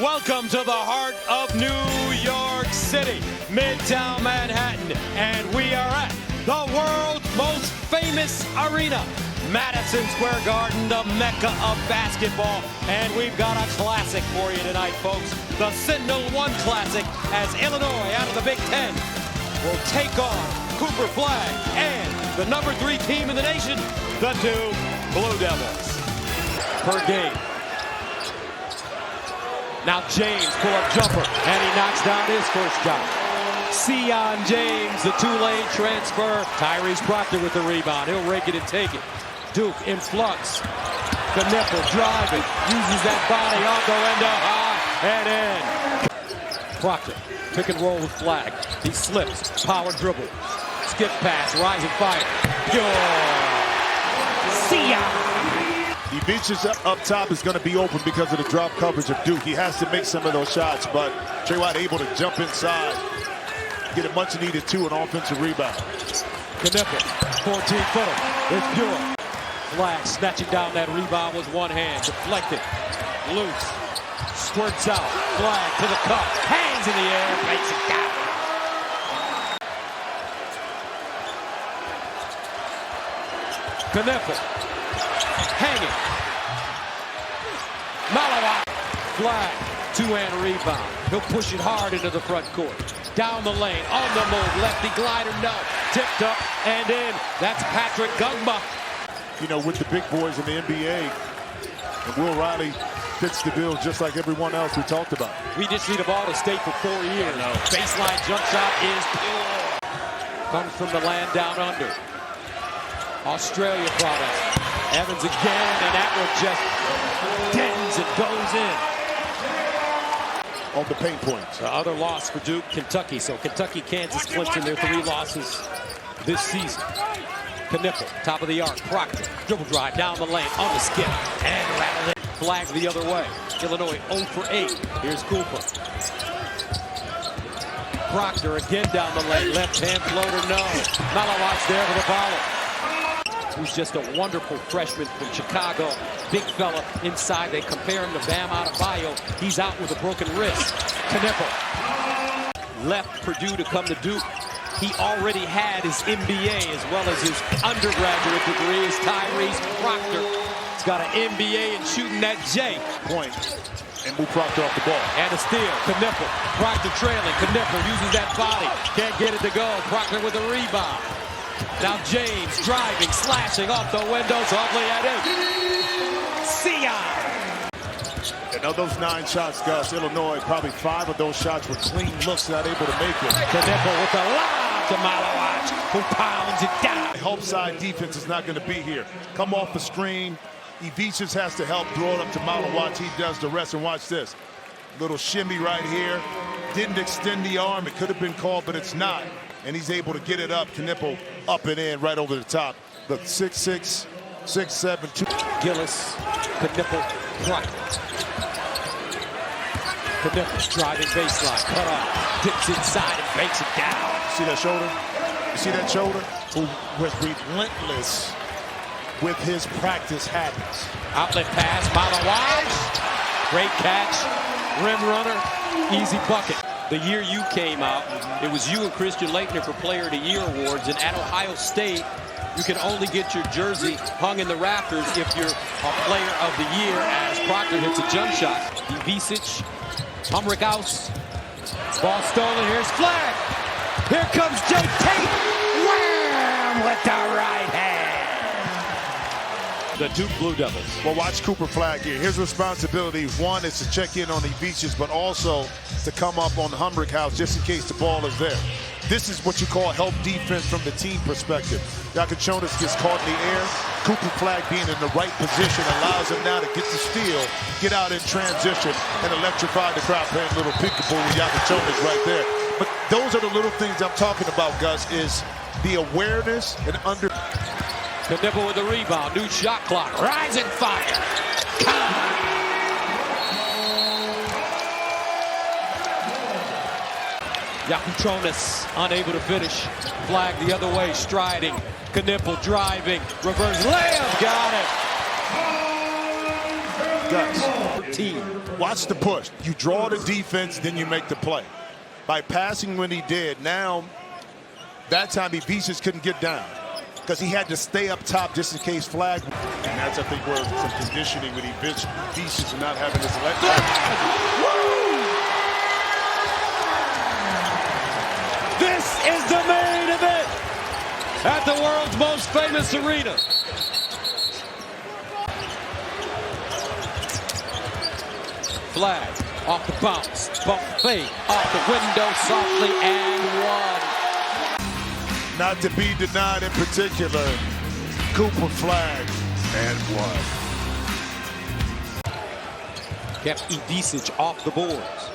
Welcome to the heart of New York City, Midtown Manhattan, and we are at the world's most famous arena, Madison Square Garden, the mecca of basketball. And we've got a classic for you tonight, folks. The Sentinel One Classic, as Illinois, out of the Big Ten, will take on Cooper Flagg and the number 3 team in the nation, the Duke Blue Devils. Per game. Now James, pull-up jumper, and he knocks down his first shot. Sion James, the Tulane transfer. Tyrese Proctor with the rebound. He'll rake it and take it. Duke in flux. Kniffel driving, uses that body off the window, high and in. Proctor, pick and roll with Flagg. He slips, power dribble. Skip pass, rising fire. Good. Sion. Ivich's up top is going to be open because of the drop coverage of Duke. He has to make some of those shots, but Trey White able to jump inside, get a much needed an offensive rebound. Kniffel, 14-footer, it's pure. Flagg snatching down that rebound with one hand, deflected, loose, squirts out. Flagg to the cup, hangs in the air, makes it down. Kniffel, hanging. Malawat. Flagg, two-hand rebound. He'll push it hard into the front court. Down the lane, on the move, lefty glider, no. Tipped up and in. That's Patrick Gugma. You know, with the big boys in the NBA, and Will Riley fits the bill just like everyone else we talked about. We just need a ball to stay for 4 years. Baseline jump shot is pure. Comes from the land down under. Australia product. Evans again, and that one just dens and goes in. On the paint points. The other loss for Duke, Kentucky. So Kentucky, Kansas splits in their 3 losses this season. Kniffel, top of the arc. Proctor, dribble drive down the lane, on the skip, and rattle it. Flagg the other way. Illinois 0 for 8. Here's Cooper. Proctor again down the lane. Left hand floater, no. Malawat's there for the follow. Who's just a wonderful freshman from Chicago. Big fella inside. They compare him to Bam Adebayo. He's out with a broken wrist. Kniffel left Purdue to come to Duke. He already had his MBA as well as his undergraduate degree as Tyrese Proctor. He's got an MBA in shooting that J. Point. And move Proctor off the ball. And a steal. Kniffel. Proctor trailing. Kniffel uses that body. Can't get it to go. Proctor with a rebound. Now James driving, slashing off the window, softly at it. Sion. And of those 9 shots, Gus, Illinois, probably 5 of those shots were clean looks, not able to make it. Kniffel with the lob to Malawat, who pounds it down. Help side defense is not going to be here. Come off the screen. Ivich's has to help throw it up to Malawat. He does the rest, and watch this. Little shimmy right here. Didn't extend the arm. It could have been called, but it's not. And he's able to get it up. Kniffel up and in right over the top. The 6'6", 6'7", 2. Gillis, Kniffel, Proctor. Kniffel driving baseline, cut off, dips inside and makes it down. See that shoulder? You see that shoulder? Who was relentless with his practice habits. Outlet pass, Malawat. Great catch, rim runner, easy bucket. The year you came out, it was you and Christian Laettner for Player of the Year awards. And at Ohio State, you can only get your jersey hung in the rafters if you're a Player of the Year, as Proctor hits a jump shot. Ivisic, Humrick House, ball stolen. Here's Flagg. Here comes Jay Tate. Wham! With the right hand. The Duke Blue Devils. Well, watch Cooper Flagg here. His responsibility, one, is to check in on Ivich's, but also to come up on Humrick House just in case the ball is there. This is what you call help defense from the team perspective. Yakachionis gets caught in the air. Cooper Flagg being in the right position allows him now to get the steal, get out in transition, and electrify the crowd, playing a little peekaboo with Yakachionis right there. But those are the little things I'm talking about, Gus, is the awareness and under... Kniffel with the rebound, new shot clock, rising fire. Yakachionis unable to finish. Flagg the other way, striding. Kniffel driving, reverse layup, got it. Gus, Team. watch the push. You draw the defense, then you make the play. By passing when he did, now that time Ivica couldn't get down because he had to stay up top just in case Flagg. And that's, I think, where some conditioning with Ivica and not having his leg. This is the main event at the world's most famous arena. Flagg off the bounce, bump fake, off the window softly, and one. Not to be denied in particular, Cooper Flagg, and one. Kept Ivica off the boards.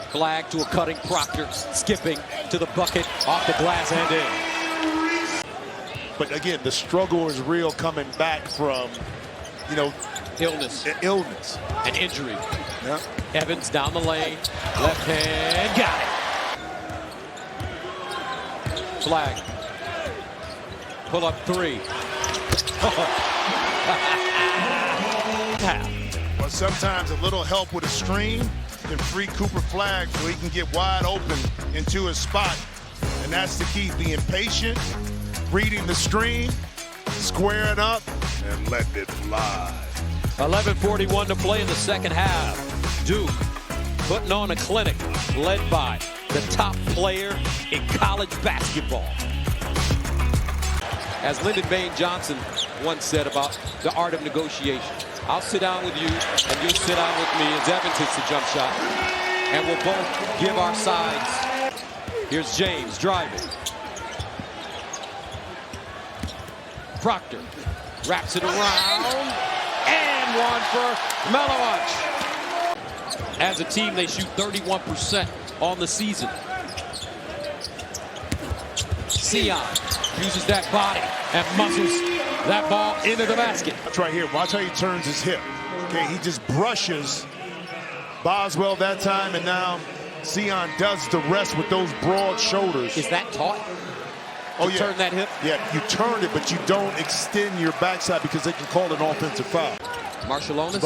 Flagg to a cutting Proctor, skipping to the bucket, off the glass and in. But again, the struggle is real coming back from, Illness and injury. Yeah. Evans down the lane, left hand, got it. Flagg, pull up three. Well, sometimes a little help with a screen can free Cooper Flagg so he can get wide open into his spot. And that's the key, being patient, reading the screen, squaring up, and letting it fly. 11:41 to play in the second half. Duke putting on a clinic led by the top player in college basketball. As Lyndon Baines Johnson once said about the art of negotiation, I'll sit down with you and you'll sit down with me as Evans hits the jump shot. And we'll both give our sides. Here's James driving. Proctor wraps it around. And one for Melowich. As a team, they shoot 31% on the season. Sion uses that body and muscles that ball into the basket. That's right here. Watch how he turns his hip. Okay, he just brushes Boswell that time, and now Sion does the rest with those broad shoulders. Is that taught? Oh, yeah. Turn that hip? Yeah, you turn it, but you don't extend your backside because they can call it an offensive foul. Marshallonis?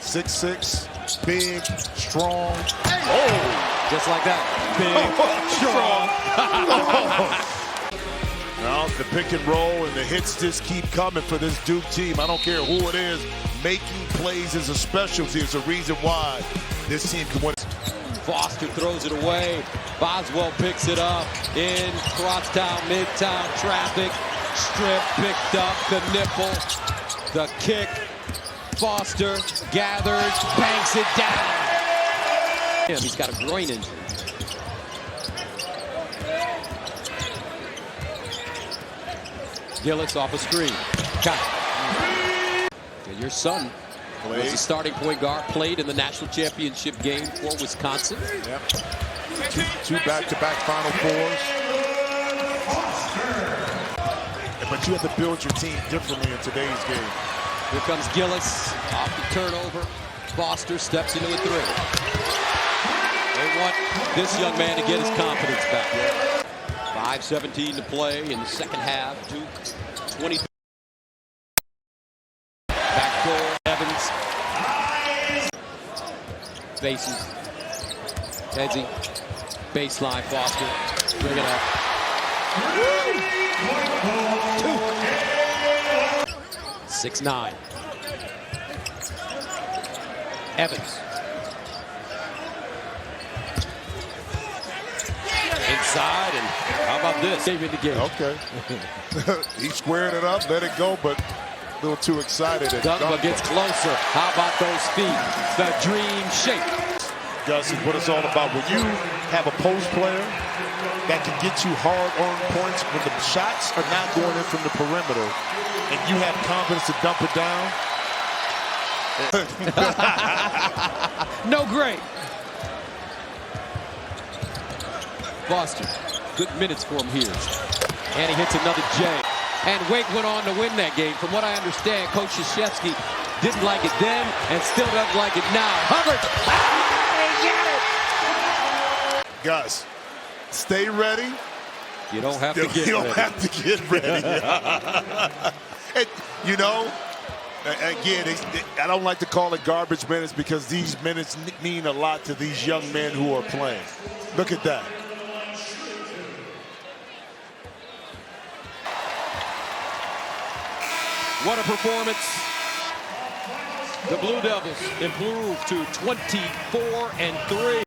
6'6", big, strong. Oh! Just like that. Big, strong. Now the pick and roll and the hits just keep coming for this Duke team. I don't care who it is. Making plays is a specialty. It's a reason why this team can win. Foster throws it away. Boswell picks it up in crosstown, midtown traffic. Strip picked up the nipple. The kick. Foster gathers, banks it down. He's got a groin injury. Gillis off a screen. Got it. Your son was the starting point guard, played in the national championship game for Wisconsin. Yep. Two back-to-back Final Fours. But you have to build your team differently in today's game. Here comes Gillis off the turnover. Foster steps into a three. They want this young man to get his confidence back. 5:17 to play in the second half. Duke 20. Backdoor Evans. Faces. Headsy. Baseline Foster. Bring it up. 6'9". Evans. Inside, and how about this? Save in the game. Okay. He squared it up, let it go, but a little too excited. Dunbar gets closer. How about those feet? The dream shape. Gus, is what it's all about. When you have a post player that can get you hard-earned points when the shots are not going in from the perimeter, and you have confidence to dump it down. No great. Foster, good minutes for him here. And he hits another J. And Wake went on to win that game. From what I understand, Coach Krzyzewski didn't like it then and still doesn't like it now. Hubbard, he got it! Gus, stay ready. You don't have to get ready. You don't have to get ready. And, Again, I don't like to call it garbage minutes because these minutes mean a lot to these young men who are playing. Look at that. What a performance. The Blue Devils improve to 24-3.